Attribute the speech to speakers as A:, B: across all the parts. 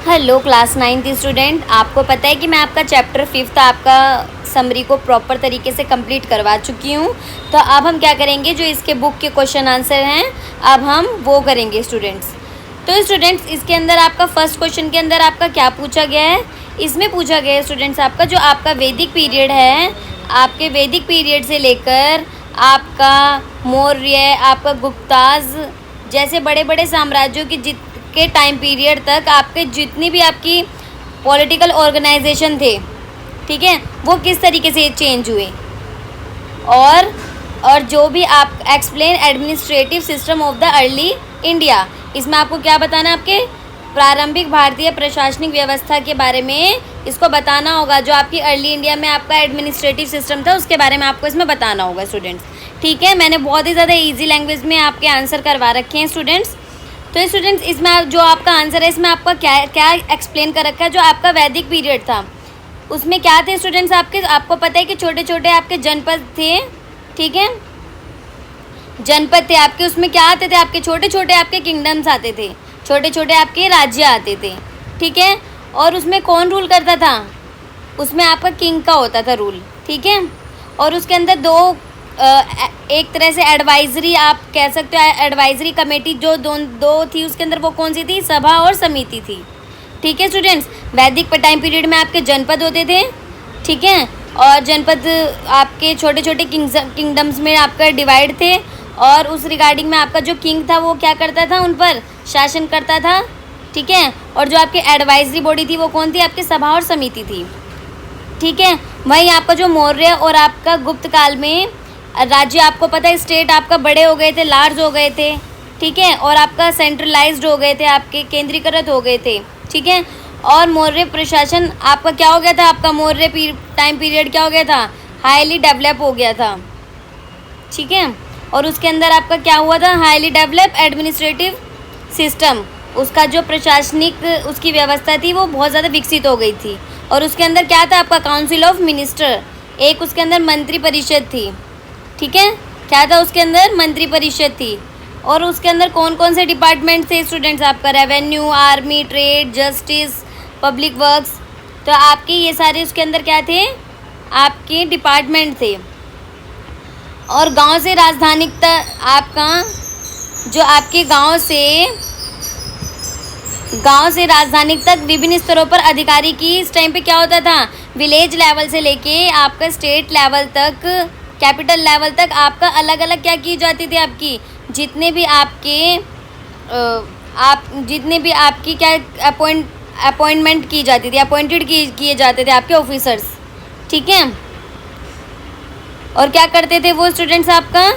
A: Hello class 9th student, आपको पता है कि मैं आपका चैप्टर 5th आपका समरी को प्रॉपर तरीके से कंप्लीट करवा चुकी हूँ। तो अब हम क्या करेंगे, जो इसके बुक के क्वेश्चन आंसर हैं अब हम वो करेंगे स्टूडेंट्स। तो स्टूडेंट्स इसके अंदर आपका फर्स्ट क्वेश्चन के अंदर आपका क्या पूछा गया है, इसमें पूछा गया है स्टूडेंट्स आपका जो आपका वैदिक पीरियड है, आपके वैदिक पीरियड से लेकर आपका मौर्य, आपका गुप्ताज जैसे बड़े बड़े साम्राज्यों के टाइम पीरियड तक आपके जितनी भी आपकी पॉलिटिकल ऑर्गेनाइजेशन थे, ठीक है, वो किस तरीके से चेंज हुए। और जो भी आप explain administrative system of the early India, इसमें आपको क्या बताना है, आपके प्रारंभिक भारतीय प्रशासनिक व्यवस्था के बारे में इसको बताना होगा। जो आपकी अर्ली इंडिया में आपका एडमिनिस्ट्रेटिव सिस्टम था उसके बारे में आपको इसमें बताना होगा स्टूडेंट्स, ठीक है। मैंने बहुत ही ज़्यादा ईजी लैंग्वेज में आपके आंसर करवा रखे हैं स्टूडेंट्स। तो स्टूडेंट्स इसमें जो आपका आंसर है, इसमें आपका क्या एक्सप्लेन कर रखा है, जो आपका वैदिक पीरियड था उसमें क्या थे स्टूडेंट्स आपको पता है कि छोटे छोटे आपके जनपद थे, ठीक है, जनपद थे आपके, उसमें क्या आते थे, आपके छोटे छोटे आपके किंगडम्स आते थे, छोटे छोटे आपके राज्य आते थे, ठीक है। और उसमें कौन रूल करता था, उसमें आपका किंग का होता था रूल, ठीक है। और उसके अंदर एक तरह से एडवाइजरी आप कह सकते हो, एडवाइजरी कमेटी जो दो थी उसके अंदर, वो कौन सी थी, सभा और समिति थी, ठीक है स्टूडेंट्स। वैदिक टाइम पीरियड में आपके जनपद होते थे, ठीक है, और जनपद आपके छोटे छोटे किंगडम्स में आपका डिवाइड थे, और उस रिगार्डिंग में आपका जो किंग था वो क्या करता था, उन पर शासन करता था, ठीक है। और जो आपकी एडवाइजरी बॉडी थी वो कौन थी, आपकी सभा और समिति थी, ठीक है। वहीं आपका जो मौर्य और आपका गुप्त काल में राज्य, आपको पता है स्टेट आपका बड़े हो गए थे, लार्ज हो गए थे, ठीक है, और आपका सेंट्रलाइज्ड हो गए थे, आपके केंद्रीकृत हो गए थे, ठीक है। और मौर्य प्रशासन आपका क्या हो गया था, आपका मौर्य टाइम पीरियड क्या हो गया था, हाईली डेवलप हो गया था, ठीक है। और उसके अंदर आपका क्या हुआ था, हाईली डेवलप एडमिनिस्ट्रेटिव सिस्टम, उसका जो प्रशासनिक उसकी व्यवस्था थी वो बहुत ज़्यादा विकसित हो गई थी। और उसके अंदर क्या था, आपका काउंसिल ऑफ मिनिस्टर, एक उसके अंदर मंत्री परिषद थी, ठीक है, क्या था उसके अंदर, मंत्री परिषद थी। और उसके अंदर कौन कौन से डिपार्टमेंट थे स्टूडेंट्स, आपका revenue, army, trade, justice, public works. तो आपके ये सारे उसके अंदर क्या थे, आपके डिपार्टमेंट थे। और गांव से राजधानी तक आपका जो आपके गांव से राजधानी तक विभिन्न स्तरों पर अधिकारी की इस टाइम पे क्या होता था, विलेज लेवल से लेके आपका स्टेट लेवल तक, कैपिटल लेवल तक आपका अलग अलग क्या की जाती थी, आपकी जितने भी आपकी क्या अपॉइंटमेंट की जाती थी, अपॉइंटेड किए जाते थे आपके ऑफिसर्स, ठीक है। और क्या करते थे वो स्टूडेंट्स आपका,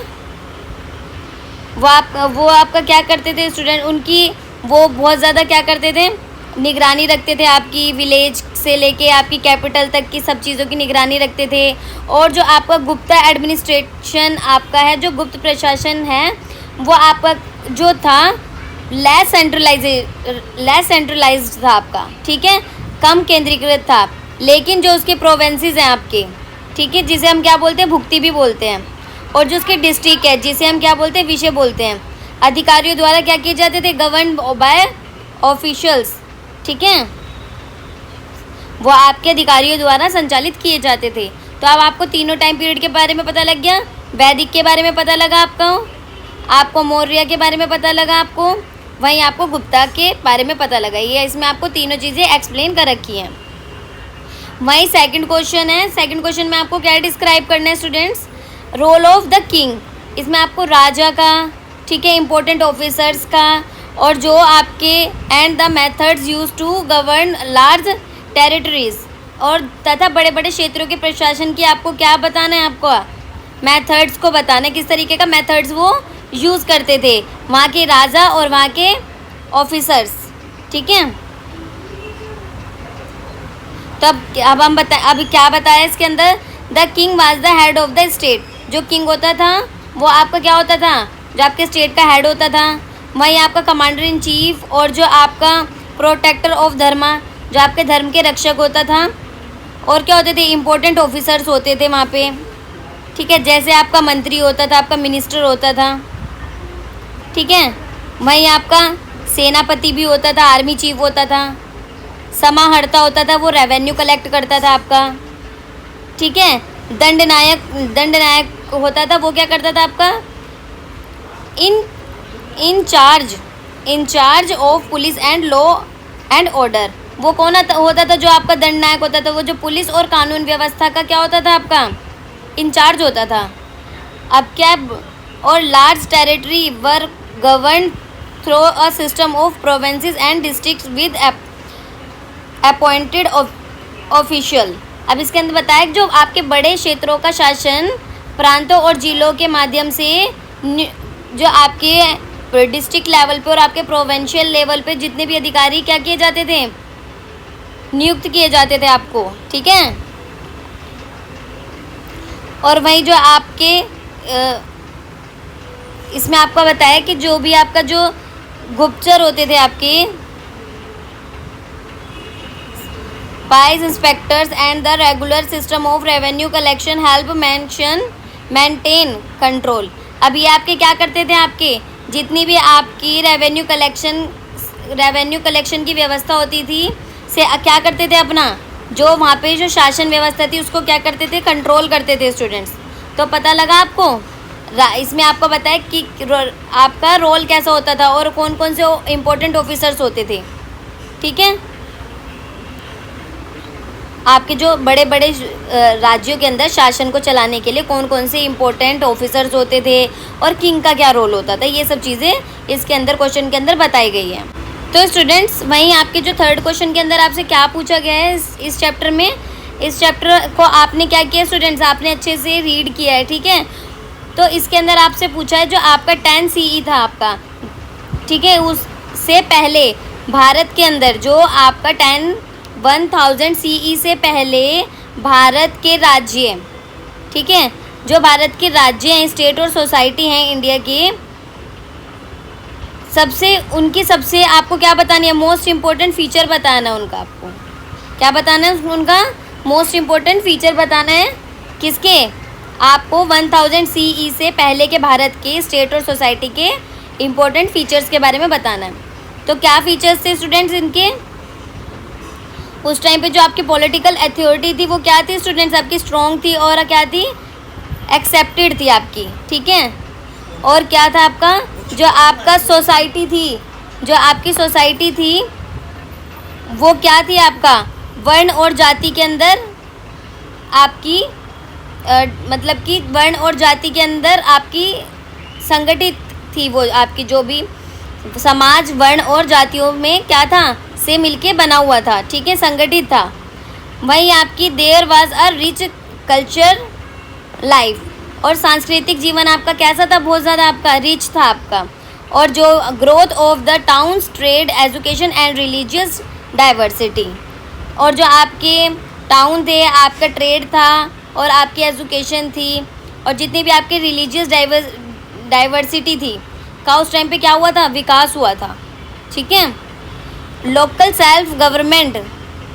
A: वो आपका क्या करते थे स्टूडेंट, उनकी वो बहुत ज़्यादा क्या करते थे, निगरानी रखते थे, आपकी विलेज से लेके आपकी कैपिटल तक की सब चीज़ों की निगरानी रखते थे। और जो आपका गुप्त एडमिनिस्ट्रेशन आपका है, जो गुप्त प्रशासन है, वो आपका जो था लेस सेंट्रलाइज्ड था आपका, ठीक है, कम केंद्रीकृत था। लेकिन जो उसके प्रोविंसेस हैं आपके, ठीक है, जिसे हम क्या बोलते हैं, भुक्ति भी बोलते हैं, और जो उसके डिस्ट्रिक्ट है जिसे हम क्या बोलते हैं, विषय बोलते हैं, अधिकारियों द्वारा क्या किए जाते थे, गवर्न बाय ऑफिशियल्स, ठीक है, वो आपके अधिकारियों द्वारा संचालित किए जाते थे। तो अब आपको तीनों टाइम पीरियड के बारे में पता लग गया, वैदिक के बारे में पता लगा आपको मौर्य के बारे में पता लगा, आपको वहीं आपको गुप्ता के बारे में पता लगा। ये इसमें आपको तीनों चीज़ें एक्सप्लेन कर रखी हैं। वहीं सेकंड क्वेश्चन है, सेकंड क्वेश्चन में आपको क्या डिस्क्राइब करना है students, role of the king. इसमें आपको राजा का, ठीक है, इम्पोर्टेंट ऑफिसर्स का, और जो आपके and the methods used to govern large territories, और तथा बड़े बड़े क्षेत्रों के प्रशासन की आपको क्या बताना है, आपको मेथड्स को बताना है, किस तरीके का मेथड्स वो यूज़ करते थे वहाँ के राजा और वहाँ के ऑफिसर्स, ठीक है। तो अब हम अभी क्या बताया इसके अंदर, the king was the head of the state. जो किंग होता था वो आपका क्या होता था, जो आपके स्टेट का हेड होता था। वहीं आपका कमांडर इन चीफ, और जो आपका प्रोटेक्टर ऑफ धर्मा, जो आपके धर्म के रक्षक होता था। और क्या होते थे, इम्पोर्टेंट ऑफिसर्स होते थे वहाँ पे, ठीक है, जैसे आपका मंत्री होता था, आपका मिनिस्टर होता था, ठीक है। वहीं आपका सेनापति भी होता था, आर्मी चीफ होता था, समाहर्ता होता था, वो रेवेन्यू कलेक्ट करता था आपका, ठीक है। दंडनायक होता था, वो क्या करता था आपका, in charge of police and law and order. वो कौन होता था जो आपका दंडनायक होता था, वो जो पुलिस और कानून व्यवस्था का क्या होता था आपका, इंचार्ज होता था। अब क्या, और large territory were govern through a system of provinces and districts with appointed official. अब इसके अंदर बताया कि जो आपके बड़े क्षेत्रों का शासन प्रांतों और जिलों के माध्यम से, जो आपके डिस्ट्रिक्ट लेवल पे और आपके प्रोविंशियल लेवल पे जितने भी अधिकारी क्या किए जाते थे, नियुक्त किए जाते थे आपको, ठीक है। और वही जो आपके इसमें आपको बताया कि जो भी आपका जो गुप्तचर होते थे आपके spies, inspectors and the regular system of revenue collection help maintain control। अब ये आपके क्या करते थे, आपके जितनी भी आपकी रेवेन्यू कलेक्शन की व्यवस्था होती थी से क्या करते थे, अपना जो वहाँ पे जो शासन व्यवस्था थी उसको क्या करते थे, कंट्रोल करते थे स्टूडेंट्स। तो पता लगा आपको, इसमें आपको बताया कि आपका रोल कैसा होता था और कौन कौन से इम्पोर्टेंट ऑफिसर्स होते थे, ठीक है। आपके जो बड़े बड़े राज्यों के अंदर शासन को चलाने के लिए कौन कौन से इम्पोर्टेंट ऑफिसर्स होते थे और किंग का क्या रोल होता था, ये सब चीज़ें इसके अंदर क्वेश्चन के अंदर बताई गई है। तो स्टूडेंट्स, वहीं आपके जो थर्ड क्वेश्चन के अंदर आपसे क्या पूछा गया है इस चैप्टर में, इस चैप्टर को आपने क्या किया स्टूडेंट्स, आपने अच्छे से रीड किया है, ठीक है। तो इसके अंदर आपसे पूछा है जो आपका 10 CE था आपका, ठीक है, उससे पहले भारत के अंदर जो आपका 1000 CE से पहले भारत के राज्य, ठीक है, जो भारत के राज्य हैं, स्टेट और सोसाइटी हैं इंडिया की, उनकी सबसे आपको क्या बतानी है, मोस्ट इम्पोर्टेंट फीचर बताना है उनका। आपको क्या बताना है, उनका मोस्ट इम्पोर्टेंट फीचर बताना है, किसके, आपको 1000 CE से पहले के भारत के स्टेट और सोसाइटी के इम्पोर्टेंट फीचर्स के बारे में बताना है। तो क्या फीचर्स थे स्टूडेंट्स इनके, उस टाइम पे जो आपकी पॉलिटिकल अथॉरिटी थी वो क्या थी स्टूडेंट्स, आपकी स्ट्रॉन्ग थी और क्या थी, एक्सेप्टेड थी आपकी, ठीक है। और क्या था आपका, जो आपका सोसाइटी थी, जो आपकी सोसाइटी थी वो क्या थी, आपका वर्ण और जाति के अंदर आपकी मतलब कि वर्ण और जाति के अंदर आपकी संगठित थी, वो आपकी जो भी समाज वर्ण और जातियों में क्या था, से मिलके बना हुआ था, ठीक है, संगठित था। वहीं आपकी there was a rich culture life, और सांस्कृतिक जीवन आपका कैसा था, बहुत ज़्यादा आपका रिच था आपका। और जो growth of the towns, trade, education and religious diversity, और जो आपके टाउन थे, आपका ट्रेड था और आपकी एजुकेशन थी, और जितनी भी आपकी रिलीजियस डाइवर्सिटी थी का उस टाइम पे क्या हुआ था, विकास हुआ था, ठीक है। Local self government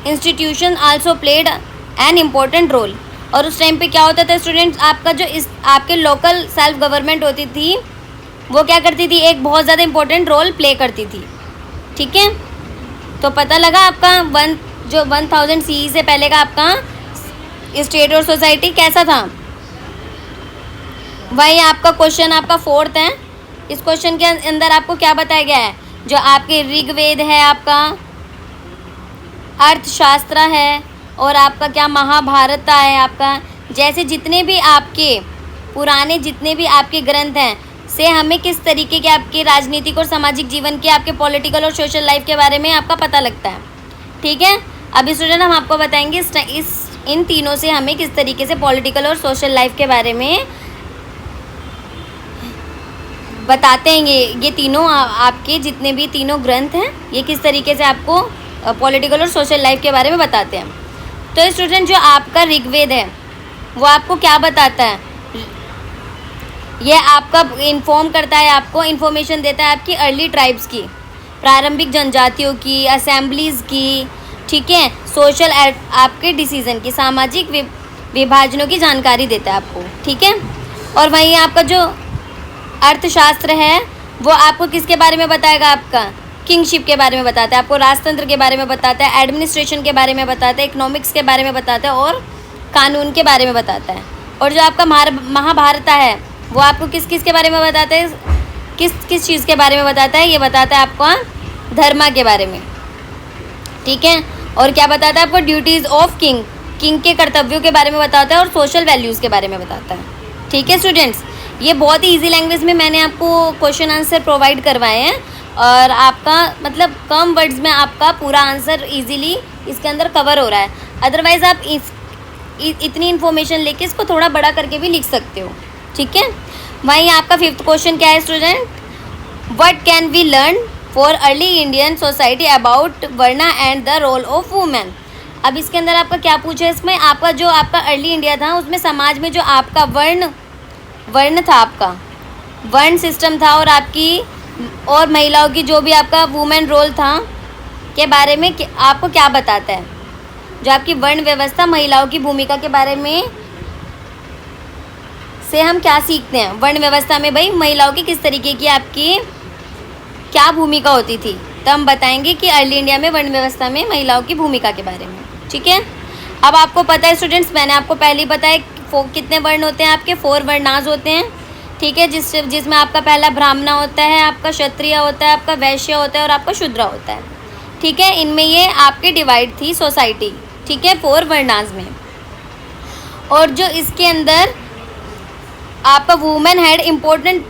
A: institution also played an important role, और उस टाइम पे क्या होता था स्टूडेंट्स, आपका जो आपके लोकल सेल्फ गवर्नमेंट होती थी वो क्या करती थी, एक बहुत ज़्यादा इम्पोर्टेंट रोल प्ले करती थी, ठीक है। तो पता लगा आपका 1000 CE से पहले का आपका स्टेट और सोसाइटी कैसा था। वही आपका क्वेश्चन आपका 4th है, इस क्वेश्चन के अंदर आपको क्या बताया गया है, जो आपके ऋग्वेद है, आपका अर्थशास्त्र है, और आपका क्या महाभारत है आपका, जैसे जितने भी आपके पुराने जितने भी आपके ग्रंथ हैं से हमें किस तरीके के आपके राजनीतिक और सामाजिक जीवन के, आपके पॉलिटिकल और सोशल लाइफ के बारे में आपका पता लगता है, ठीक है। अभी स्टूडेंट हम आपको बताएंगे इन तीनों से हमें किस तरीके से पॉलिटिकल और सोशल लाइफ के बारे में बताते हैं। ये तीनों आपके जितने भी तीनों ग्रंथ हैं ये किस तरीके से आपको पॉलिटिकल और सोशल लाइफ के बारे में बताते हैं। तो स्टूडेंट, जो आपका ऋग्वेद है वो आपको क्या बताता है, ये आपका इन्फॉर्म करता है, आपको इन्फॉर्मेशन देता है आपकी अर्ली ट्राइब्स की, प्रारंभिक जनजातियों की, असेंबलीज़ की, ठीक है, सोशल आपके डिसीजन की, सामाजिक विभाजनों की जानकारी देता है आपको, ठीक है। और वहीं आपका जो अर्थशास्त्र है वो आपको किसके बारे में बताएगा, आपका किंगशिप के बारे में बताता है, आपको राजतंत्र के बारे में बताता है, एडमिनिस्ट्रेशन के बारे में बताता है, इकोनॉमिक्स के बारे में बताता है और कानून के बारे में बताता है। और जो आपका महाभारत है वो आपको किस किस के बारे में बताता है, किस किस चीज़ के बारे में बताता है, ये बताता है आपको धर्म के बारे में, ठीक है। और क्या बताता है आपको, ड्यूटीज़ ऑफ किंग, किंग के कर्तव्यों के बारे में बताता है और सोशल वैल्यूज़ के बारे में बताता है, ठीक है स्टूडेंट्स। ये बहुत ही ईजी लैंग्वेज में मैंने आपको क्वेश्चन आंसर प्रोवाइड करवाए हैं और आपका मतलब कम वर्ड्स में आपका पूरा आंसर इजीली इसके अंदर कवर हो रहा है। अदरवाइज़ आप इतनी इन्फॉर्मेशन लेके इसको थोड़ा बड़ा करके भी लिख सकते हो, ठीक है। वहीं आपका 5th क्वेश्चन क्या है student, what can we learn for early Indian society about varna and the role of women. अब इसके अंदर आपका क्या पूछा है, इसमें आपका जो आपका अर्ली इंडिया था उसमें समाज में जो आपका वर्ण था, आपका वर्ण सिस्टम था और आपकी और महिलाओं की जो भी आपका वुमेन रोल था के बारे में आपको क्या बताता है। जो आपकी वर्ण व्यवस्था, महिलाओं की भूमिका के बारे में से हम क्या सीखते हैं। वर्ण व्यवस्था में भाई महिलाओं की किस तरीके की आपकी क्या भूमिका होती थी, तो हम बताएंगे कि अर्ली इंडिया में वर्ण व्यवस्था में महिलाओं की भूमिका के बारे में, ठीक है। अब आपको पता है स्टूडेंट्स, मैंने आपको पहले ही बताया कितने वर्ण होते हैं, आपके 4 वर्णाज होते हैं, ठीक है। जिसमें आपका पहला ब्राह्मण होता है, आपका क्षत्रिय होता है, आपका वैश्य होता है और आपका शूद्र होता है, ठीक है। इनमें ये आपके डिवाइड थी सोसाइटी, ठीक है, 4 वर्णाज में। और जो इसके अंदर आपका women had important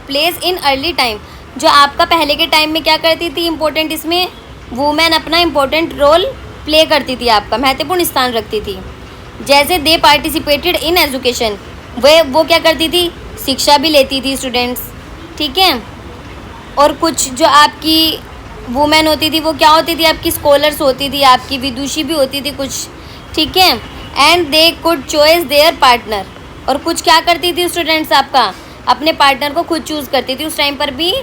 A: place in early time, जो आपका पहले के टाइम में क्या करती थी इम्पोर्टेंट, इसमें वुमेन अपना इम्पोर्टेंट रोल प्ले करती थी, आपका महत्वपूर्ण स्थान रखती थी। जैसे दे पार्टिसिपेटेड इन एजुकेशन, वो क्या करती थी, शिक्षा भी लेती थी स्टूडेंट्स, ठीक है। और कुछ जो आपकी वुमेन होती थी वो क्या होती थी, आपकी स्कॉलर्स होती थी, आपकी विदुषी भी होती थी कुछ, ठीक है। And they could choice there partner, और कुछ क्या करती थी स्टूडेंट्स, आपका अपने पार्टनर को खुद चूज़ करती थी। उस टाइम पर भी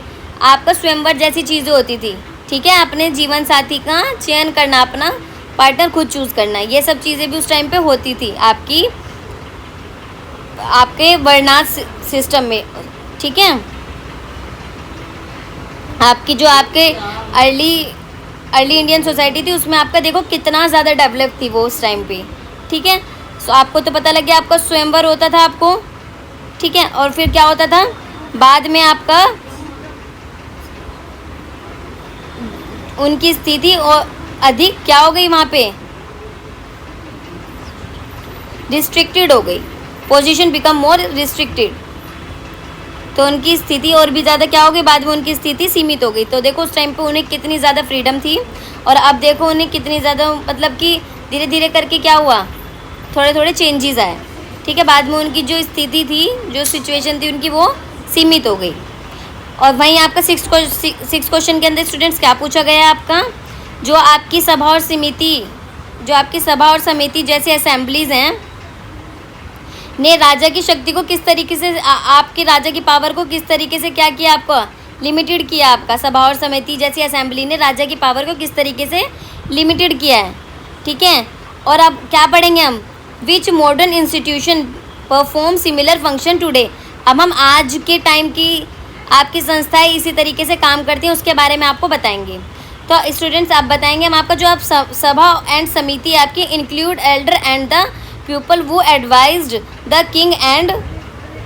A: आपका स्वयंवर जैसी चीज़ें होती थी, ठीक है। अपने जीवन साथी का चयन करना, अपना पार्टनर खुद चूज़ करना, ये सब चीज़ें भी उस टाइम पे होती थी आपके वर्णाश्रम सिस्टम में, ठीक है। आपकी जो आपके अर्ली इंडियन सोसाइटी थी उसमें आपका देखो कितना ज़्यादा डेवलप थी वो उस टाइम पे, ठीक है। सो आपको तो पता लग गया, आपका स्वयंवर होता था आपको, ठीक है। और फिर क्या होता था बाद में आपका उनकी स्थिति और अधिक क्या हो गई, वहाँ पे रिस्ट्रिक्टेड हो गई, पोजीशन बिकम मोर रिस्ट्रिक्टेड, तो उनकी स्थिति और भी ज़्यादा क्या हो गई, बाद में उनकी स्थिति सीमित हो गई। तो देखो उस टाइम पे उन्हें कितनी ज़्यादा फ्रीडम थी और अब देखो उन्हें कितनी ज़्यादा मतलब कि धीरे धीरे करके क्या हुआ, थोड़े थोड़े चेंजेस आए, ठीक है। बाद में उनकी जो स्थिति थी, जो सिचुएशन थी उनकी, वो सीमित हो गई। और वहीं आपका 6th क्वेश्चन के अंदर स्टूडेंट्स क्या पूछा गया है, आपका जो आपकी सभा और समिति जैसे असेंबलीज हैं ने राजा की शक्ति को किस तरीके से आपके राजा की पावर को किस तरीके से क्या किया, आपको लिमिटेड किया। आपका सभा और समिति जैसी असेंबली ने राजा की पावर को किस तरीके से लिमिटेड किया है, ठीक है। और अब क्या पढ़ेंगे हम, which modern institution perform similar function today. अब हम आज के टाइम की आपकी संस्थाएं इसी तरीके से काम करती हैं उसके बारे में आपको बताएंगे। तो स्टूडेंट्स आप बताएंगे हम आपका जो आप सभा एंड समिति आपकी include elder and the people वो advised the king and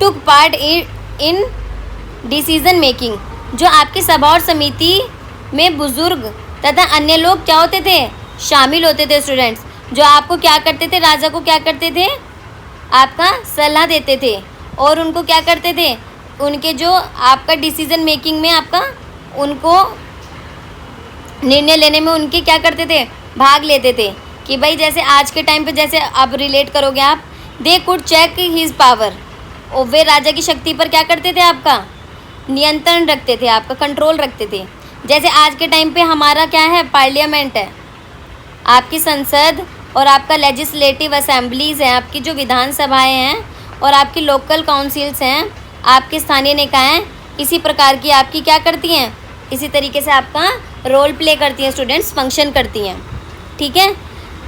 A: took part in decision making. जो आपकी सभा और समिति में बुजुर्ग तथा अन्य लोग क्या होते थे, शामिल होते थे स्टूडेंट्स, जो आपको क्या करते थे, राजा को क्या करते थे, आपका सलाह देते थे और उनको क्या करते थे, उनके जो आपका डिसीजन मेकिंग में आपका उनको निर्णय लेने में उनके क्या करते थे, भाग लेते थे। कि भाई जैसे आज के टाइम पे जैसे आप रिलेट करोगे आप, they could check his power, और वे राजा की शक्ति पर क्या करते थे, आपका नियंत्रण रखते थे, आपका कंट्रोल रखते थे। जैसे आज के टाइम पे हमारा क्या है, पार्लियामेंट है, आपकी संसद और आपका लेजिस्लेटिव असेंबलीज़ हैं, आपकी जो विधानसभाएं हैं और आपकी लोकल काउंसिल्स हैं, आपके स्थानीय निकाय, इसी प्रकार की आपकी क्या करती हैं, इसी तरीके से आपका रोल प्ले करती हैं स्टूडेंट्स, फंक्शन करती हैं, ठीक है।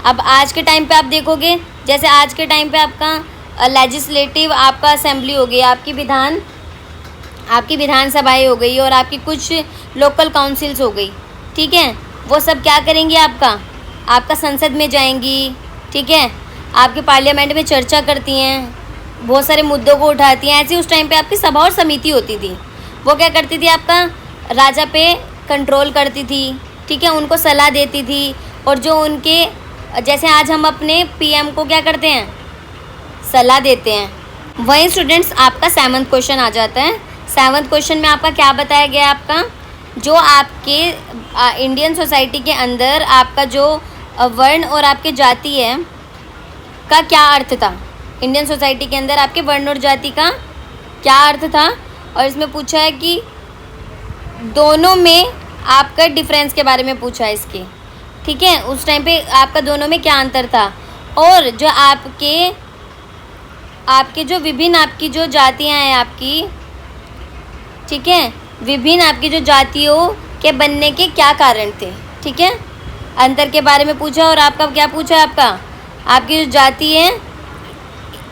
A: अब आज के टाइम पे आप देखोगे, जैसे आज के टाइम पे आपका लेजिस्लेटिव आपका असेंबली हो गई, आपकी विधानसभाएं हो गई और आपकी कुछ लोकल काउंसिल्स हो गई, ठीक है, वो सब क्या करेंगी, आपका संसद में जाएंगी, ठीक है, आपके पार्लियामेंट में चर्चा करती हैं, बहुत सारे मुद्दों को उठाती हैं। ऐसे उस टाइम पे आपकी सभा और समिति होती थी, वो क्या करती थी, आपका राजा पे कंट्रोल करती थी, ठीक है, उनको सलाह देती थी। और जो उनके, जैसे आज हम अपने पीएम को क्या करते हैं, सलाह देते हैं। वहीं स्टूडेंट्स आपका 7वां क्वेश्चन आ जाता है। 7वां क्वेश्चन में आपका क्या बताया गया, आपका जो आपके इंडियन सोसाइटी के अंदर आपका जो वर्ण और आपके जाति है का क्या अर्थ था। इंडियन सोसाइटी के अंदर आपके वर्ण और जाति का क्या अर्थ था। और इसमें पूछा है कि दोनों में आपका डिफरेंस के बारे में पूछा है इसके, ठीक है, उस टाइम पे आपका दोनों में क्या अंतर था। और जो आपके जो विभिन्न आपकी जो जातियां हैं आपकी, ठीक है, विभिन्न आपकी जो जातियों के बनने के क्या कारण थे, ठीक है, अंतर के बारे में पूछा। और आपका क्या पूछा है, आपकी जो जाति है,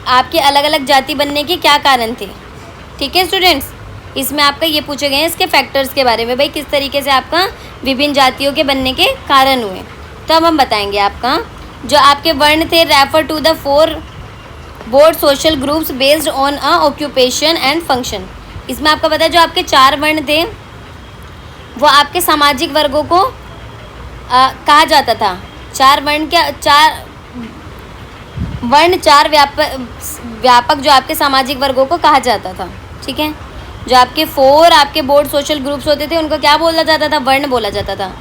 A: आपके अलग अलग जाति बनने के क्या कारण थे, ठीक है स्टूडेंट्स। इसमें आपका ये पूछे गए हैं इसके फैक्टर्स के बारे में, भाई किस तरीके से आपका विभिन्न जातियों के बनने के कारण हुए। तो अब हम बताएंगे आपका जो आपके वर्ण थे, refer to the 4 broad social groups based on a occupation and function. इसमें आपका पता है जो आपके 4 वर्ण थे वो आपके सामाजिक वर्गों को कहा जाता था। 4 वर्ण क्या, 4 व्यापक जो आपके सामाजिक वर्गों को कहा जाता था, ठीक है। जो आपके 4 आपके बोर्ड सोशल ग्रुप्स होते थे उनको क्या बोला जाता था, वर्ण बोला जाता था।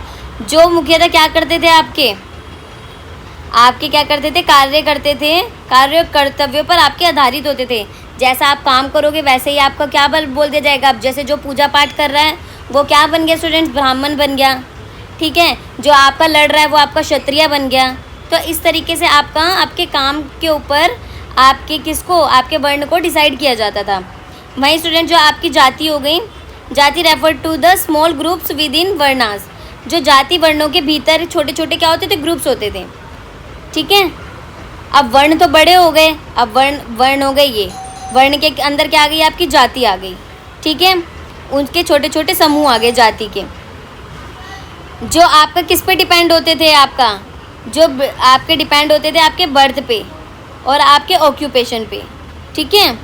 A: जो मुख्यतः क्या करते थे, आपके क्या करते थे, कार्य करते थे, कार्य कर्तव्यों पर आपके आधारित होते थे। जैसा आप काम करोगे वैसे ही आपका क्या बोल दिया जाएगा। अब जैसे जो पूजा पाठ कर रहा है वो क्या बन गया स्टूडेंट्स, ब्राह्मण बन गया, ठीक है। जो आपका लड़ रहा है वो आपका क्षत्रिय बन गया। तो इस तरीके से आपके काम के ऊपर आपके वर्ण को डिसाइड किया जाता था। वहीं स्टूडेंट जो आपकी जाति हो गई, जाति refer to the small groups within varnas. जो जाति वर्णों के भीतर छोटे छोटे क्या होते थे, ग्रुप्स होते थे, ठीक है। अब वर्ण तो बड़े हो गए, अब वर्ण हो गए, ये वर्ण के अंदर क्या आ गई, आपकी जाति आ गई, ठीक है। उनके छोटे छोटे समूह आ गए जाति के, जो आपका किस पे डिपेंड होते थे, जो आपके डिपेंड होते थे आपके बर्थ पे और आपके ऑक्यूपेशन पे, ठीक है।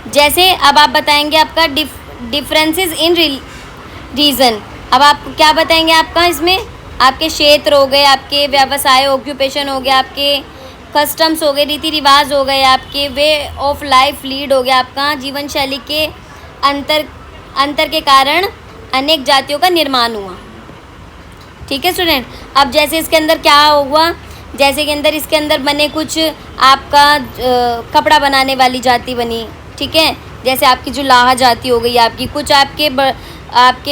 A: जैसे अब आप बताएंगे आपका डिफरेंसेस इन रीजन। अब आप क्या बताएंगे, आपका इसमें आपके क्षेत्र हो गए, आपके व्यवसाय ऑक्यूपेशन हो गया, आपके कस्टम्स हो गए, रीति रिवाज हो गए, आपके वे ऑफ लाइफ लीड हो गया, आपका जीवन शैली के अंतर के कारण अनेक जातियों का निर्माण हुआ, ठीक है स्टूडेंट। अब जैसे इसके अंदर क्या हुआ, जैसे कि इसके अंदर बने कुछ आपका कपड़ा बनाने वाली जाति बनी, ठीक है। जैसे आपकी जो लाहा जाति हो गई, आपकी कुछ आपके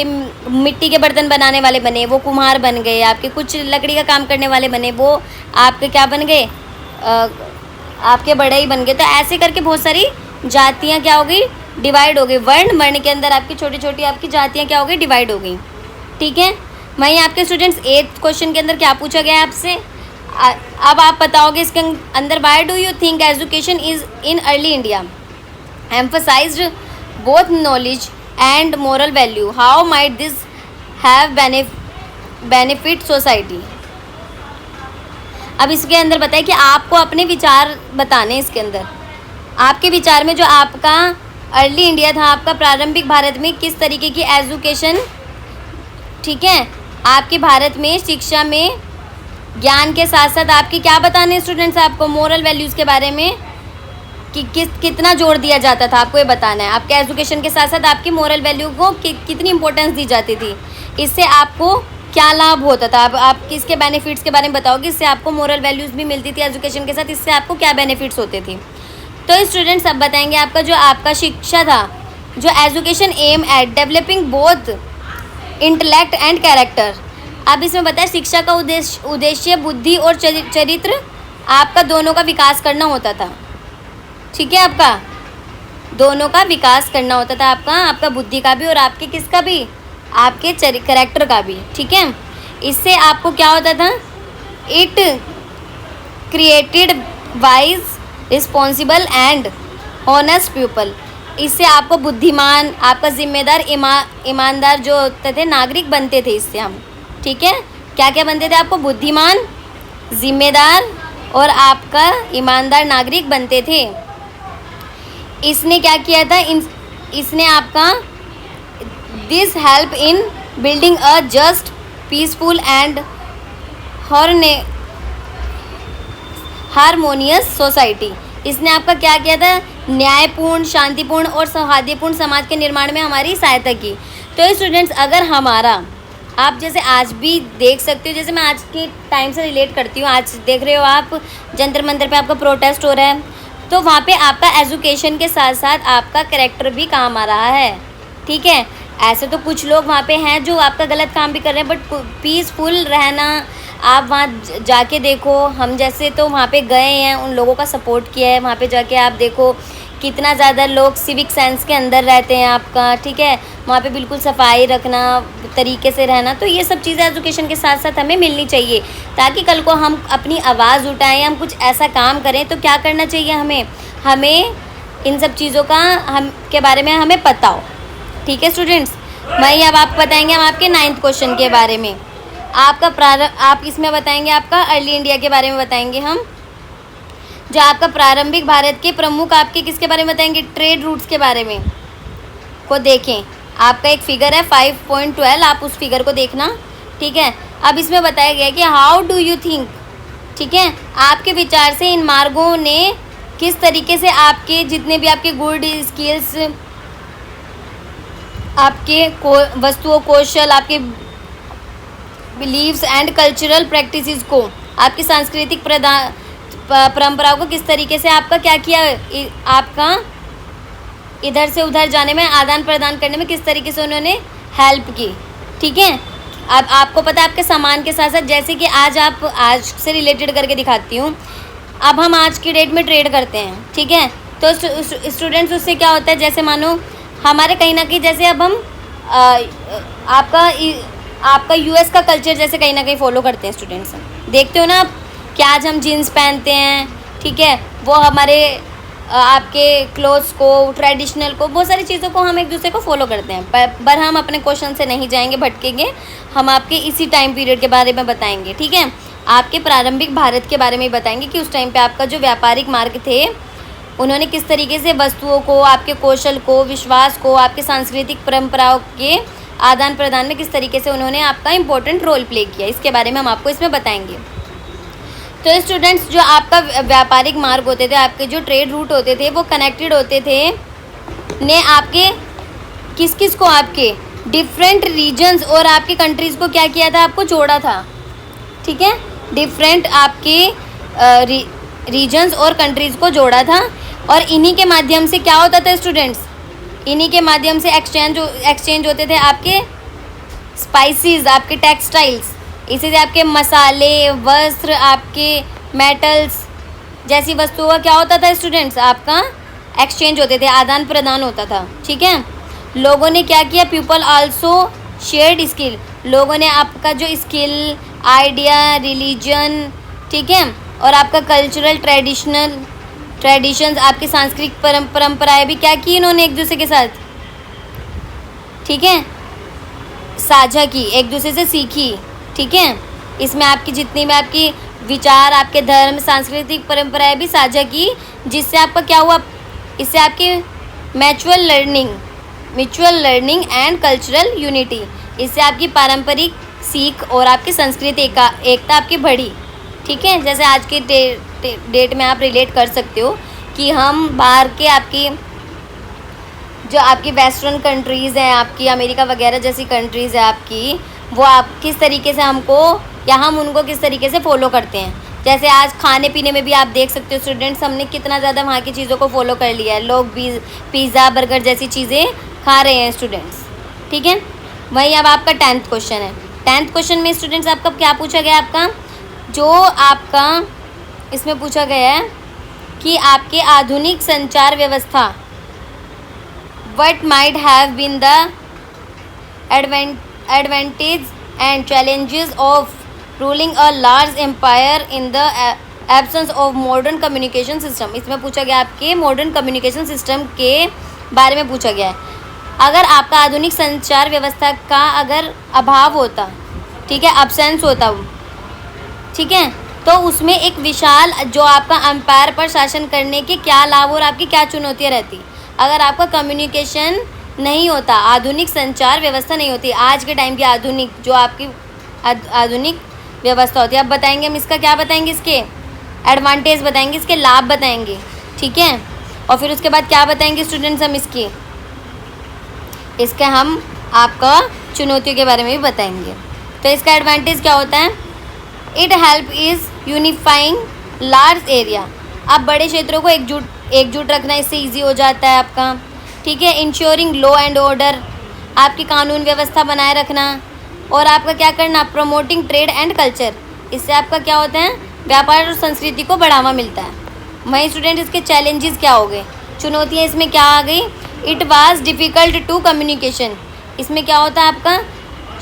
A: मिट्टी के बर्तन बनाने वाले बने, वो कुम्हार बन गए। आपके कुछ लकड़ी का काम करने वाले बने, वो आपके क्या बन गए, आपके बड़े ही बन गए। तो ऐसे करके बहुत सारी जातियाँ क्या हो गई, डिवाइड हो गई। वर्ण के अंदर आपकी छोटी छोटी आपकी जातियाँ क्या हो गई, डिवाइड हो गई, ठीक है। वहीं आपके स्टूडेंट्स 8th क्वेश्चन के अंदर क्या पूछा गया है आपसे। अब आप बताओगे इसके अंदर, why do you think education is in early India emphasized both knowledge and moral value, how might this have benefit society। अब इसके अंदर बताए कि आपको अपने विचार बताने, इसके अंदर आपके विचार में जो आपका अर्ली इंडिया था, आपका प्रारंभिक भारत में किस तरीके की एजुकेशन, ठीक है, आपके भारत में शिक्षा में ज्ञान के साथ साथ आपकी क्या बताने स्टूडेंट्स, आपको मोरल वैल्यूज़ के बारे में कि कितना जोर दिया जाता था, आपको ये बताना है। आपके एजुकेशन के साथ साथ आपकी मोरल वैल्यू को कितनी इंपॉर्टेंस दी जाती थी, इससे आपको क्या लाभ होता था। आप किसके बेनिफिट्स के बारे में बताओगे, इससे आपको मोरल वैल्यूज़ भी मिलती थी एजुकेशन के साथ, इससे आपको क्या बेनिफिट्स होते थे। तो स्टूडेंट्स अब बताएंगे आपका जो आपका शिक्षा था, जो education aim at developing both intellect and character. अब इसमें बताया शिक्षा का उद्देश्य बुद्धि और चरित्र आपका दोनों का विकास करना होता था, ठीक है। आपका दोनों का विकास करना होता था, आपका बुद्धि का भी और आपके किसका भी, आपके कैरेक्टर का भी, ठीक है। इससे आपको क्या होता था, it created wise responsible and honest people. इससे आपको बुद्धिमान, आपका जिम्मेदार, ईमानदार जो होते थे नागरिक बनते थे इससे हम, ठीक है। क्या क्या बनते थे आपको? बुद्धिमान, जिम्मेदार और आपका ईमानदार नागरिक बनते थे। इसने क्या किया था? इसने आपका this help in building a just, peaceful and harmonious society. इसने आपका क्या किया था? न्यायपूर्ण, शांतिपूर्ण और सौहार्दपूर्ण समाज के निर्माण में हमारी सहायता की। तो स्टूडेंट्स, अगर हमारा, आप जैसे आज भी देख सकते हो, जैसे मैं आज के टाइम से रिलेट करती हूँ, आज देख रहे हो आप जंतर मंतर पे आपका प्रोटेस्ट हो रहा है, तो वहाँ पे आपका एजुकेशन के साथ साथ आपका कैरेक्टर भी काम आ रहा है, ठीक है। ऐसे तो कुछ लोग वहाँ पे हैं जो आपका गलत काम भी कर रहे हैं, बट पीसफुल रहना, आप वहाँ जाके देखो, हम जैसे तो वहाँ पे गए हैं, उन लोगों का सपोर्ट किया है, वहाँ पे जाके आप देखो कितना ज़्यादा लोग सिविक सेंस के अंदर रहते हैं आपका, ठीक है। वहाँ पे बिल्कुल सफाई रखना, तरीके से रहना, तो ये सब चीज़ें एजुकेशन के साथ साथ हमें मिलनी चाहिए, ताकि कल को हम अपनी आवाज़ उठाएं, हम कुछ ऐसा काम करें तो क्या करना चाहिए हमें इन सब चीज़ों का हम के बारे में हमें पता हो, ठीक है स्टूडेंट्स। वहीं अब आप बताएंगे हम आपके 9th क्वेश्चन के बारे में। आप इसमें बताएंगे आपका अर्ली इंडिया के बारे में बताएंगे हम, जो आपका प्रारंभिक भारत के प्रमुख आपके किसके बारे में बताएंगे? ट्रेड रूट्स के बारे में को देखें। आपका एक फिगर है 5.12, आप उस फिगर को देखना, ठीक है। अब इसमें बताया गया है कि हाउ डू यू थिंक, ठीक है, आपके विचार से इन मार्गों ने किस तरीके से आपके जितने भी आपके गुड स्किल्स, आपके वस्तुओं, कौशल, आपके बिलीव्स एंड कल्चरल प्रैक्टिसेस को, आपकी सांस्कृतिक परंपराओं को किस तरीके से आपका क्या किया, आपका इधर से उधर जाने में, आदान प्रदान करने में किस तरीके से उन्होंने हेल्प की, ठीक है। अब आपको पता है आपके सामान के साथ साथ, जैसे कि आज से रिलेटेड करके दिखाती हूँ, अब हम आज की डेट में ट्रेड करते हैं, ठीक है। तो स्टूडेंट्स, उससे क्या होता है, जैसे मानो हमारे कहीं ना कहीं, जैसे अब हम आपका यूएस का कल्चर जैसे कहीं ना कहीं फॉलो करते हैं स्टूडेंट्स, देखते हो ना आप, क्या आज हम जीन्स पहनते हैं, ठीक है, वो हमारे आपके क्लोथ्स को, ट्रेडिशनल को, बहुत सारी चीज़ों को हम एक दूसरे को फॉलो करते हैं, पर हम अपने क्वेश्चन से नहीं जाएंगे, भटकेंगे, हम आपके इसी टाइम पीरियड के बारे में बताएंगे, ठीक है। आपके प्रारंभिक भारत के बारे में बताएंगे कि उस टाइम पे आपका जो व्यापारिक मार्ग थे, उन्होंने किस तरीके से वस्तुओं को, आपके कौशल को, विश्वास को, आपके सांस्कृतिक परंपराओं के आदान प्रदान में किस तरीके से उन्होंने आपका इम्पोर्टेंट रोल प्ले किया, इसके बारे में हम आपको इसमें बताएंगे। तो स्टूडेंट्स, जो आपका व्यापारिक मार्ग होते थे, आपके जो ट्रेड रूट होते थे, वो कनेक्टेड होते थे ने आपके किस किस को, आपके डिफरेंट रीजन्स और आपके कंट्रीज़ को क्या किया था, आपको जोड़ा था, ठीक है। डिफरेंट आपके रीजन्स और कंट्रीज़ को जोड़ा था, और इन्हीं के माध्यम से क्या होता था स्टूडेंट्स, इन्हीं के माध्यम से एक्सचेंज होते थे आपके स्पाइसेस, आपके टेक्सटाइल्स, इसी से आपके मसाले, वस्त्र, आपके मेटल्स जैसी वस्तुओं का क्या होता था स्टूडेंट्स, आपका एक्सचेंज होते थे, आदान प्रदान होता था, ठीक है। लोगों ने क्या किया? पीपल आल्सो शेयर्ड स्किल, लोगों ने आपका जो स्किल, आइडिया, रिलीजन, ठीक है, और आपका कल्चरल ट्रेडिशंस, आपकी सांस्कृतिक परंपराएं भी क्या की इन्होंने एक दूसरे के साथ, ठीक है, साझा की, एक दूसरे से सीखी, ठीक है। इसमें आपकी जितनी भी आपकी विचार, आपके धर्म, सांस्कृतिक परंपराएं भी साझा की, जिससे आपका क्या हुआ, इससे आपकी mutual learning and cultural unity, इससे आपकी पारंपरिक सीख और आपकी सांस्कृतिक एकता आपकी बढ़ी, ठीक है। जैसे आज के डेट में आप रिलेट कर सकते हो कि हम बाहर के आपकी जो आपकी वेस्टर्न कंट्रीज़ हैं, आपकी अमेरिका वगैरह जैसी कंट्रीज़ है आपकी, वो आप किस तरीके से हमको या हम उनको किस तरीके से फॉलो करते हैं। जैसे आज खाने पीने में भी आप देख सकते हो स्टूडेंट्स, हमने कितना ज़्यादा वहाँ की चीज़ों को फॉलो कर लिया है, लोग भी पिज़्ज़ा, बर्गर जैसी चीज़ें खा रहे हैं स्टूडेंट्स, ठीक है। वही अब आपका 10th क्वेश्चन है। 10th क्वेश्चन में स्टूडेंट्स आपका क्या पूछा गया, आपका जो आपका इसमें पूछा गया है कि आपके आधुनिक संचार व्यवस्था, what might have been the advantage and challenges of ruling a large empire in the absence of modern communication system। इसमें पूछा गया आपके मॉडर्न कम्युनिकेशन सिस्टम के बारे में पूछा गया है। अगर आपका आधुनिक संचार व्यवस्था का अगर अभाव होता, ठीक है, अब्सेंस होता वो, ठीक है। तो उसमें एक विशाल जो आपका अंपायर पर शासन करने के क्या लाभ और आपकी क्या चुनौतियाँ रहती अगर आपका कम्युनिकेशन नहीं होता, आधुनिक संचार व्यवस्था नहीं होती, आज के टाइम की आधुनिक जो आपकी आधुनिक व्यवस्था होती है। अब बताएंगे हम इसका क्या बताएंगे, इसके एडवांटेज बताएंगे, इसके लाभ बताएंगे, ठीक है। और फिर उसके बाद क्या बताएंगे स्टूडेंट्स, हम इसके हम आपका चुनौतियों के बारे में भी बताएंगे। तो इसका एडवांटेज क्या होता है, it help is unifying large area, आप बड़े क्षेत्रों को एकजुट रखना इससे ईजी हो जाता है आपका, ठीक है। इंश्योरिंग लॉ एंड ऑर्डर, आपकी कानून व्यवस्था बनाए रखना, और आपका क्या करना, प्रमोटिंग ट्रेड एंड कल्चर, इससे आपका क्या होता है, व्यापार और संस्कृति को बढ़ावा मिलता है। वहीं स्टूडेंट इसके चैलेंजेस क्या हो गए, चुनौतियाँ इसमें क्या आ गई, it was difficult to communication, इसमें क्या होता है आपका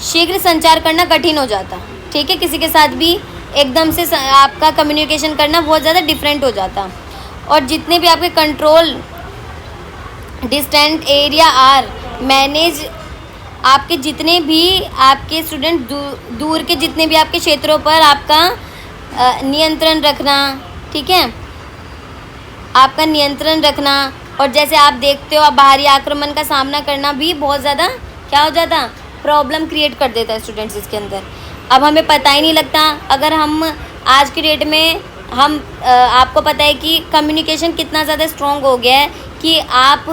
A: शीघ्र संचार करना कठिन हो जाता, ठीक है। किसी के साथ भी एकदम से आपका कम्युनिकेशन करना बहुत ज़्यादा डिफरेंट हो जाता। और जितने भी आपके control distant area are manage, आपके जितने भी आपके स्टूडेंट दूर के जितने भी आपके क्षेत्रों पर आपका नियंत्रण रखना, ठीक है, आपका नियंत्रण रखना। और जैसे आप देखते हो, आप बाहरी आक्रमण का सामना करना भी बहुत ज़्यादा क्या हो जाता, प्रॉब्लम क्रिएट कर देता है स्टूडेंट्स इसके अंदर। अब हमें पता ही नहीं लगता, अगर हम आज की डेट में हम आपको पता है कि कम्युनिकेशन कितना ज़्यादा स्ट्रॉन्ग हो गया है कि आप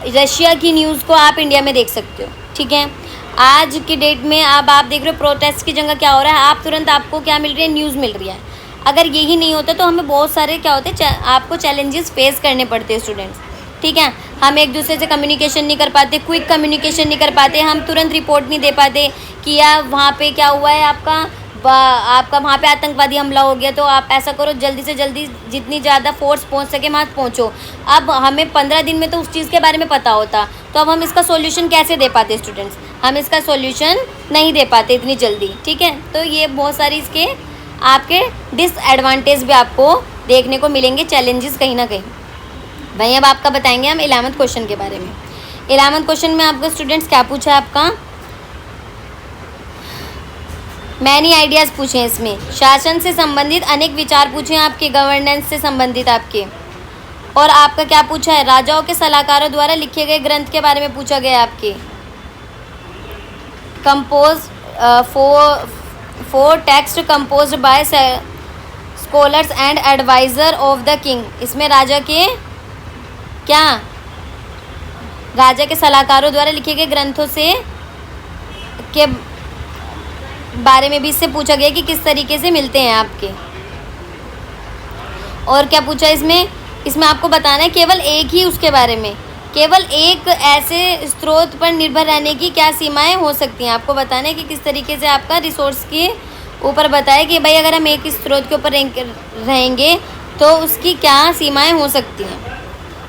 A: रशिया की न्यूज़ को आप इंडिया में देख सकते हो, ठीक है। आज की डेट में अब आप देख रहे हो प्रोटेस्ट की जगह क्या हो रहा है, आप तुरंत आपको क्या मिल रही है, न्यूज़ मिल रही है। अगर यही नहीं होता तो हमें बहुत सारे क्या होते आपको चैलेंजेस फेस करने पड़ते हैं स्टूडेंट्स, ठीक है। हम एक दूसरे से कम्युनिकेशन नहीं कर पाते, क्विक कम्युनिकेशन नहीं कर पाते, हम तुरंत रिपोर्ट नहीं दे पाते कि यार वहाँ पे क्या हुआ है, आपका वहाँ पे आतंकवादी हमला हो गया, तो आप ऐसा करो जल्दी से जल्दी जितनी ज़्यादा फोर्स पहुँच सके वहाँ पहुँचो। अब हमें 15 दिन में तो उस चीज़ के बारे में पता होता, तो अब हम इसका सॉल्यूशन कैसे दे पाते स्टूडेंट्स, हम इसका सॉल्यूशन नहीं दे पाते इतनी जल्दी, ठीक है। तो ये बहुत सारी इसके आपके डिसएडवांटेज भी आपको देखने को मिलेंगे, चैलेंजेस कहीं ना कहीं। वहीं अब आपका बताएंगे हम 11th क्वेश्चन के बारे में। 11th क्वेश्चन में आपको स्टूडेंट्स क्या पूछा है, आपका मैनी आइडियाज़ पूछे हैं इसमें, शासन से संबंधित अनेक विचार पूछे हैं आपके, गवर्नेंस से संबंधित आपके। और आपका क्या पूछा है, राजाओं के सलाहकारों द्वारा लिखे गए ग्रंथ के बारे में पूछा गया है आपके। Compose four text composed by scholars and advisor of the king, इसमें राजा के सलाहकारों द्वारा लिखे गए ग्रंथों से के बारे में भी इससे पूछा गया कि किस तरीके से मिलते हैं आपके। और क्या पूछा इसमें आपको बताना है केवल एक ही उसके बारे में, केवल एक ऐसे स्रोत पर निर्भर रहने की क्या सीमाएं हो सकती हैं, आपको बताना है कि किस तरीके से आपका रिसोर्स के ऊपर बताया कि भाई अगर हम एक स्रोत के ऊपर रहेंगे तो उसकी क्या सीमाएं हो सकती हैं।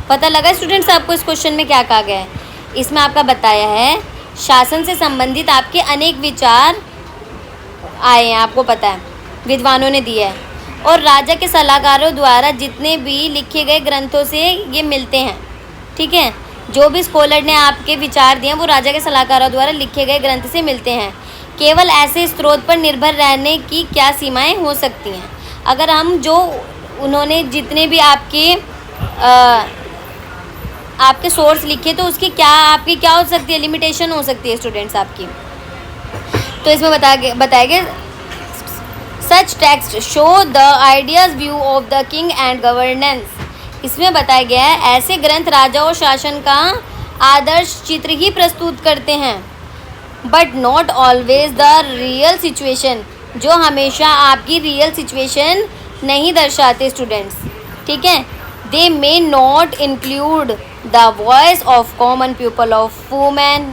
A: पता लगा स्टूडेंट्स आपको इस क्वेश्चन में क्या कहा गया है, इसमें आपका बताया है शासन से संबंधित आपके अनेक विचार आए हैं, आपको पता है विद्वानों ने दिया है, और राजा के सलाहकारों द्वारा जितने भी लिखे गए ग्रंथों से ये मिलते हैं, ठीक है। जो भी स्कॉलर ने आपके विचार दिए वो राजा के सलाहकारों द्वारा लिखे गए ग्रंथ से मिलते हैं। केवल ऐसे स्रोत पर निर्भर रहने की क्या सीमाएं हो सकती हैं, अगर हम जो उन्होंने जितने भी आपके सोर्स लिखे तो उसकी आपकी क्या हो सकती है, लिमिटेशन हो सकती है स्टूडेंट्स आपकी। तो इसमें बताया गया such text show the ideas view of the king and governance, इसमें बताया गया है ऐसे ग्रंथ राजा और शासन का आदर्श चित्र ही प्रस्तुत करते हैं, but not always the real situation, जो हमेशा आपकी रियल सिचुएशन नहीं दर्शाते स्टूडेंट्स, ठीक है। They may not include the voice of common people of women,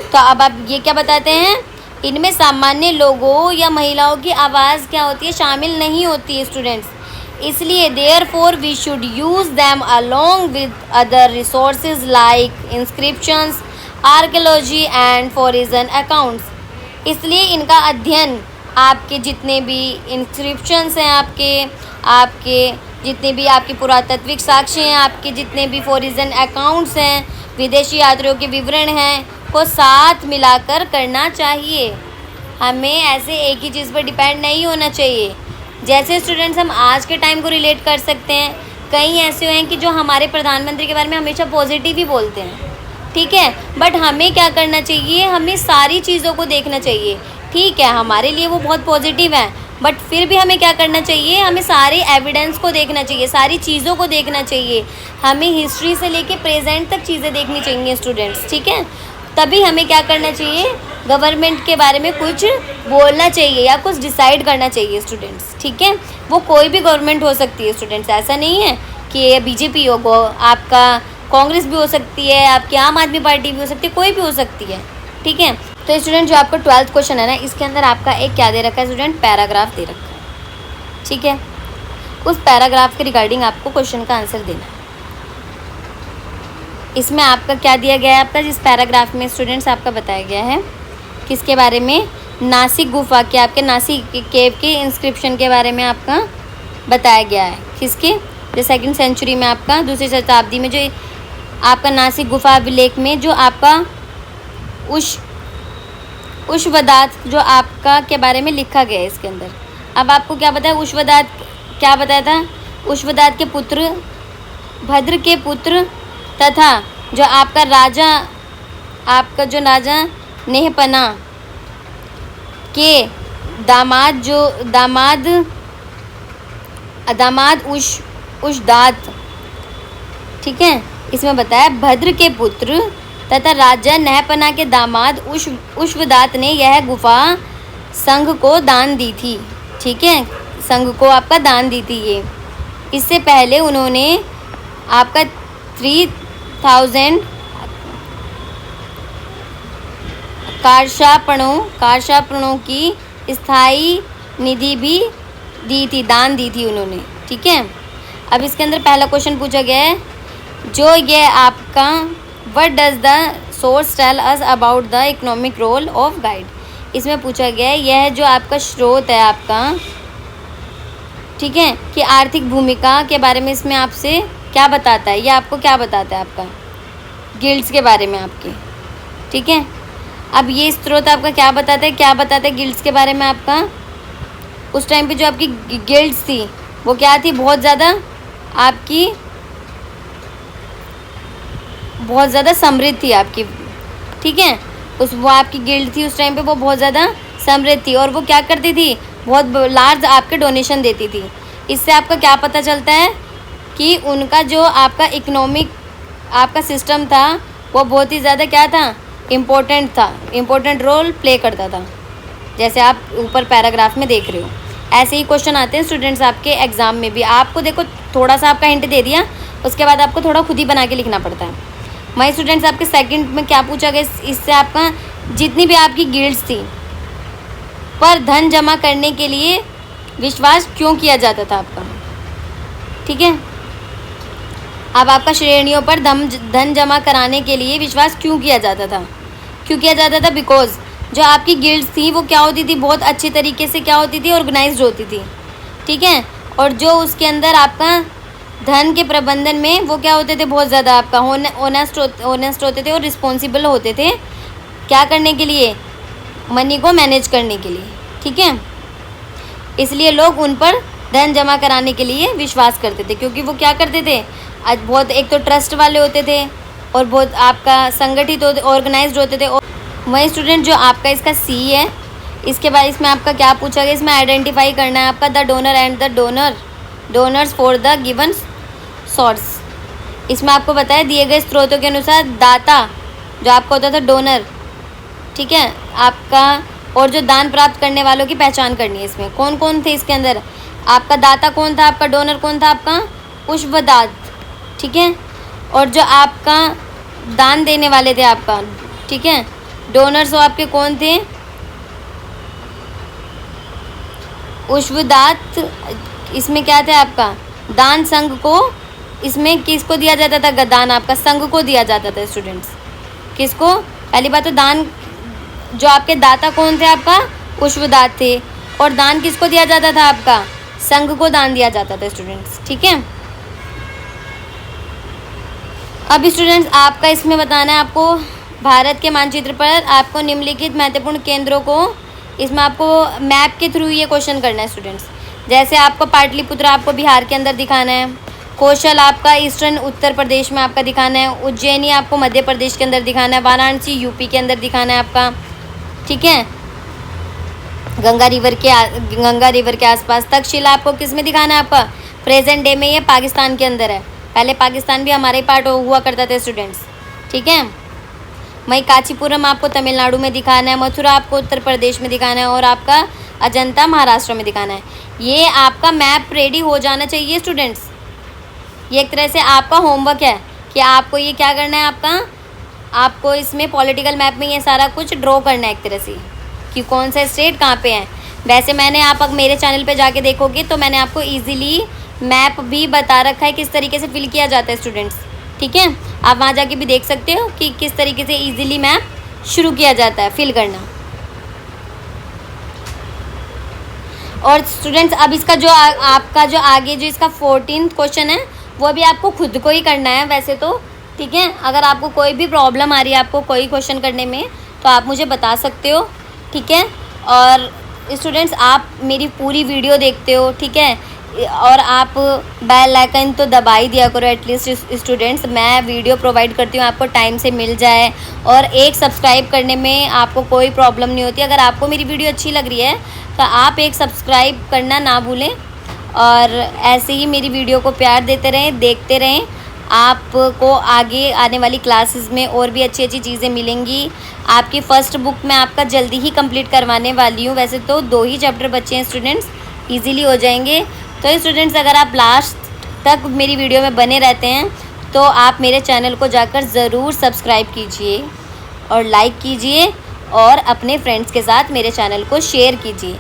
A: तो अब आप ये क्या बताते हैं, इनमें सामान्य लोगों या महिलाओं की आवाज़ क्या होती है, शामिल नहीं होती है स्टूडेंट्स, इसलिए therefore we should use them along with other resources like inscriptions, archaeology and foreign accounts, इसलिए इनका अध्ययन आपके जितने भी इंस्क्रिप्शंस हैं, आपके जितने भी आपकी पुरातात्विक साक्ष्य हैं, आपके जितने भी फॉरेन अकाउंट्स हैं, विदेशी यात्रियों के विवरण हैं, को साथ मिलाकर करना चाहिए, हमें ऐसे एक ही चीज़ पर डिपेंड नहीं होना चाहिए। जैसे स्टूडेंट्स हम आज के टाइम को रिलेट कर सकते हैं, कई ऐसे हैं कि जो हमारे प्रधानमंत्री के बारे में हमेशा पॉजिटिव ही बोलते हैं, ठीक है, बट हमें क्या करना चाहिए, हमें सारी चीज़ों को देखना चाहिए। ठीक है, हमारे लिए वो बहुत पॉजिटिव है, बट फिर भी हमें क्या करना चाहिए, हमें सारे एविडेंस को देखना चाहिए, सारी चीज़ों को देखना चाहिए। हमें हिस्ट्री से लेके प्रेजेंट तक चीज़ें देखनी चाहिए स्टूडेंट्स, ठीक है। तभी हमें क्या करना चाहिए, गवर्नमेंट के बारे में कुछ बोलना चाहिए या कुछ डिसाइड करना चाहिए स्टूडेंट्स, ठीक है। वो कोई भी गवर्नमेंट हो सकती है स्टूडेंट्स, ऐसा नहीं है कि ये बीजेपी हो, आपका कांग्रेस भी हो सकती है, आपकी आम आदमी पार्टी भी हो सकती है, कोई भी हो सकती है, ठीक है। तो स्टूडेंट जो आपका 12th क्वेश्चन है ना, इसके अंदर आपका एक क्या दे रखा है स्टूडेंट, पैराग्राफ दे रखा है, ठीक है। उस पैराग्राफ के रिगार्डिंग आपको क्वेश्चन का आंसर देना है। इसमें आपका क्या दिया गया है, आपका जिस पैराग्राफ में स्टूडेंट्स आपका बताया गया है किसके बारे में, नासिक गुफा के, आपके नासिक केव के इंस्क्रिप्शन के बारे में आपका बताया गया है। किसके, जो 2nd सेंचुरी में आपका, 2री शताब्दी में जो आपका नासिक गुफा अभिलेख में जो आपका उशवदात जो आपका के बारे में लिखा गया है इसके अंदर। अब आपको क्या बताया, उशवदात क्या बताया था, उशवदात के पुत्र, भद्र के पुत्र तथा जो आपका राजा, आपका जो राजा नेहपना के दामाद उशदात, ठीक है। इसमें बताया भद्र के पुत्र तथा राजा नहपना के दामाद उशवदात ने यह गुफा संघ को दान दी थी, ठीक है, संघ को आपका दान दी थी ये। इससे पहले उन्होंने आपका 3000 कारशापणों की स्थायी निधि भी दी थी, दान दी थी उन्होंने, ठीक है। अब इसके अंदर पहला क्वेश्चन पूछा गया है, जो ये आपका what does the source tell us about the economic role of guild. इसमें पूछा गया है, यह जो आपका स्रोत है आपका, ठीक है, कि आर्थिक भूमिका के बारे में इसमें आपसे क्या बताता है, ये आपको क्या बताता है, आपका गिल्ड्स के बारे में आपके, ठीक है। अब ये स्रोत आपका क्या बताता है गिल्ड्स के बारे में आपका। उस टाइम पे जो आपकी गिल्ड्स थी वो क्या थी, बहुत ज़्यादा समृद्ध थी आपकी, ठीक है। वो आपकी गिल्ड थी उस टाइम पे, वो बहुत ज़्यादा समृद्ध थी और वो क्या करती थी, बहुत लार्ज आपके डोनेशन देती थी। इससे आपका क्या पता चलता है कि उनका जो आपका इकोनॉमिक आपका सिस्टम था वो बहुत ही ज़्यादा क्या था, इम्पोर्टेंट रोल प्ले करता था, जैसे आप ऊपर पैराग्राफ में देख रहे हो। ऐसे ही क्वेश्चन आते हैं स्टूडेंट्स आपके एग्ज़ाम में भी। आपको देखो थोड़ा सा आपका हिंट दे दिया, उसके बाद आपको थोड़ा खुद ही बना के लिखना पड़ता है। वही स्टूडेंट्स आपके सेकंड में क्या पूछा गया, इससे आपका जितनी भी आपकी गिल्ड्स थी पर धन जमा करने के लिए विश्वास क्यों किया जाता था आपका, ठीक है। अब आपका श्रेणियों पर धन जमा कराने के लिए विश्वास क्यों किया जाता था, बिकॉज जो आपकी गिल्ड्स थी वो क्या होती थी, बहुत अच्छे तरीके से क्या होती थी, ऑर्गेनाइज्ड होती थी, ठीक है। और जो उसके अंदर आपका धन के प्रबंधन में वो क्या होते थे, बहुत ज़्यादा आपका ऑनेस्ट होते थे और रिस्पॉन्सिबल होते थे, क्या करने के लिए, मनी को मैनेज करने के लिए, ठीक है। इसलिए लोग उन पर धन जमा कराने के लिए विश्वास करते थे, क्योंकि वो क्या करते थे, आज बहुत एक तो ट्रस्ट वाले होते थे और बहुत आपका संगठित ऑर्गेनाइज्ड होते थे। और वही स्टूडेंट जो आपका इसका सी है, इसके बाद इसमें आपका क्या पूछा गया, इसमें आइडेंटिफाई करना है आपका the donor and the donors for the given source. इसमें आपको बताया दिए गए स्रोतों के अनुसार दाता जो आपका होता था डोनर, ठीक है आपका, और जो दान प्राप्त करने वालों की पहचान करनी है। इसमें कौन कौन थे, इसके अंदर आपका दाता कौन था, आपका डोनर कौन था, आपका उशवदात, ठीक है। और जो आपका दान देने वाले थे आपका, ठीक है, डोनर्स आपके कौन थे, उशवदात। इसमें क्या थे आपका दान, संघ को, इसमें किसको दिया जाता था, दान आपका संघ को दिया जाता था स्टूडेंट्स। किसको, पहली बात तो दान, जो आपके दाता कौन थे, आपका उशवदात थे, और दान किसको दिया जाता था, आपका संघ को दान दिया जाता था स्टूडेंट्स, ठीक है। अब स्टूडेंट्स आपका इसमें बताना है आपको, भारत के मानचित्र पर आपको निम्नलिखित महत्वपूर्ण केंद्रों को इसमें आपको मैप के थ्रू ये क्वेश्चन करना है स्टूडेंट्स। जैसे आपको पाटलिपुत्र आपको बिहार के अंदर दिखाना है, कौशल आपका ईस्टर्न उत्तर प्रदेश में आपका दिखाना है, उज्जैनी आपको मध्य प्रदेश के अंदर दिखाना है, वाराणसी यूपी के अंदर दिखाना है आपका, ठीक है, गंगा रिवर के आसपास। तक्षशिला आपको किस में दिखाना है आपका, प्रेजेंट डे में ये पाकिस्तान के अंदर है, पहले पाकिस्तान भी हमारे ही पार्ट हुआ करता था स्टूडेंट्स, ठीक है। वहीं कांचीपुरम आपको तमिलनाडु में दिखाना है, मथुरा आपको उत्तर प्रदेश में दिखाना है और आपका अजंता महाराष्ट्र में दिखाना है। ये आपका मैप रेडी हो जाना चाहिए स्टूडेंट्स। ये एक तरह से आपका होमवर्क है कि आपको ये क्या करना है, आपको इसमें पॉलिटिकल मैप में ये सारा कुछ ड्रॉ करना है एक तरह से कि कौन सा स्टेट कहाँ पे है। वैसे मैंने आप अगर मेरे चैनल पे जाके देखोगे तो मैंने आपको इजीली मैप भी बता रखा है किस तरीके से फिल किया जाता है स्टूडेंट्स, ठीक है। आप वहाँ जाके भी देख सकते हो कि किस तरीके से इजीली मैप शुरू किया जाता है फिल करना। और स्टूडेंट्स अब इसका जो आपका जो आगे जो इसका 14th क्वेश्चन है वो भी आपको खुद को ही करना है वैसे तो, ठीक है। अगर आपको कोई भी प्रॉब्लम आ रही है आपको कोई क्वेश्चन करने में तो आप मुझे बता सकते हो, ठीक है। और स्टूडेंट्स आप मेरी पूरी वीडियो देखते हो, ठीक है, और आप बेल आइकन तो दबा ही दिया करो एटलीस्ट स्टूडेंट्स। मैं वीडियो प्रोवाइड करती हूँ आपको टाइम से मिल जाए, और एक सब्सक्राइब करने में आपको कोई प्रॉब्लम नहीं होती। अगर आपको मेरी वीडियो अच्छी लग रही है तो आप एक सब्सक्राइब करना ना भूलें, और ऐसे ही मेरी वीडियो को प्यार देते रहें, देखते रहें। आपको आगे आने वाली क्लासेस में और भी अच्छी अच्छी चीज़ें मिलेंगी। आपकी फ़र्स्ट बुक मैं आपका जल्दी ही कंप्लीट करवाने वाली हूँ। वैसे तो 2 ही चैप्टर बचे हैं स्टूडेंट्स, इजीली हो जाएंगे। तो स्टूडेंट्स अगर आप लास्ट तक मेरी वीडियो में बने रहते हैं तो आप मेरे चैनल को जाकर ज़रूर सब्सक्राइब कीजिए और लाइक कीजिए और अपने फ्रेंड्स के साथ मेरे चैनल को शेयर कीजिए।